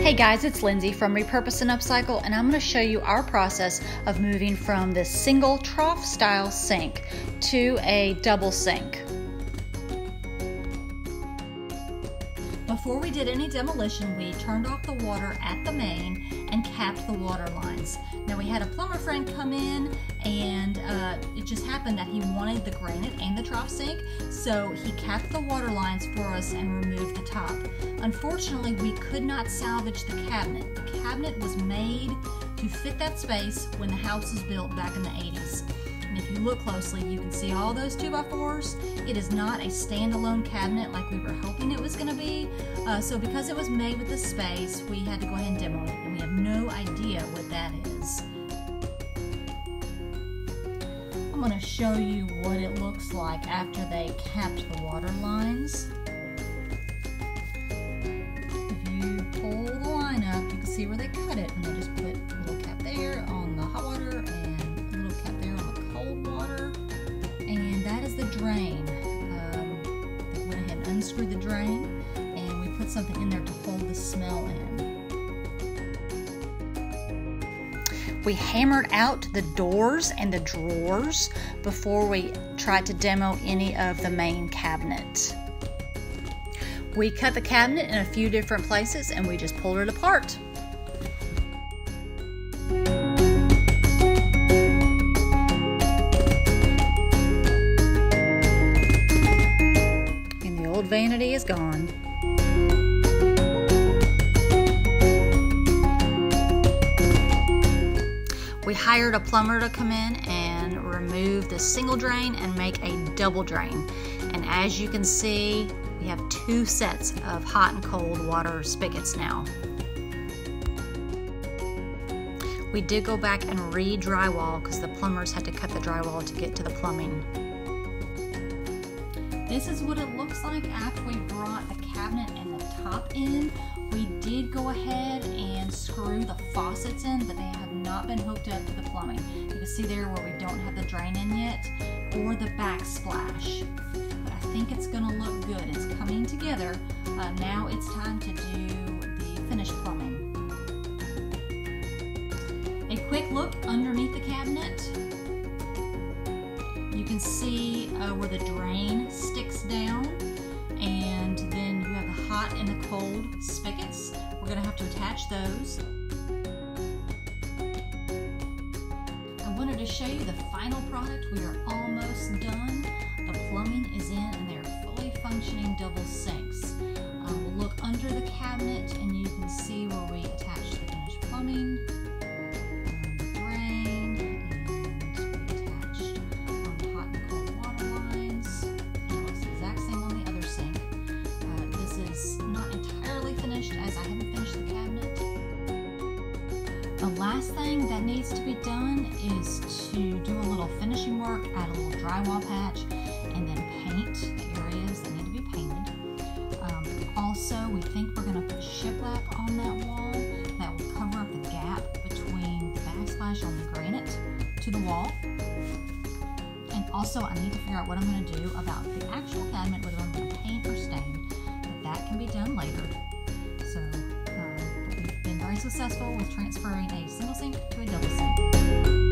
Hey guys, it's Lindsay from Repurpose and Upcycle, and I'm going to show you our process of moving from this single trough style sink to a double sink. Before we did any demolition, we turned off the water at the main and capped the water lines. Now we had a plumber friend come in, and it just happened that he wanted the granite and the trough sink, so he capped the water lines for us and removed the top. Unfortunately, we could not salvage the cabinet. The cabinet was made to fit that space when the house was built back in the 80s. And if you look closely, you can see all those 2x4s. It is not a standalone cabinet like we were hoping it was going to be. So because it was made with the space, we had to go ahead and demo it, and we have no idea what that is. I'm going to show you what it looks like after they capped the water lines. If you pull the line up, you can see where they cut it, and they just put a little cap there on the hot water and a little cap there on the cold water, and that is the drain. They went ahead and unscrewed the drain, and we put something in there to hold the smell in. We hammered out the doors and the drawers before we tried to demo any of the main cabinet. We cut the cabinet in a few different places and we just pulled it apart. And the old vanity is gone. We hired a plumber to come in and remove the single drain and make a double drain. And as you can see, we have two sets of hot and cold water spigots now. We did go back and re-drywall because the plumbers had to cut the drywall to get to the plumbing. This is what it looks like after we brought the cabinet and the top in. We did go ahead and screw the faucets in, but they have not been hooked up to the plumbing. You can see there where we don't have the drain in yet, or the backsplash. But I think it's gonna look good. It's coming together. Now it's time to do the finished plumbing. A quick look underneath the cabinet. You can see where the drain sticks down, and then you have the hot and the cold spigots. We're going to have to attach those. I wanted to show you the final product. We are almost done. The plumbing is in and they're fully functioning double sinks. We'll look under the cabinet and you can see where we attach the finished plumbing. The last thing that needs to be done is to do a little finishing work, add a little drywall patch, and then paint the areas that need to be painted. Also, we think we're going to put shiplap on that wall that will cover up the gap between the backsplash on the granite to the wall. And also, I need to figure out what I'm going to do about the actual cabinet, whether I'm going to paint or stain, but that can be done later. So, very successful with transferring a single sink to a double sink.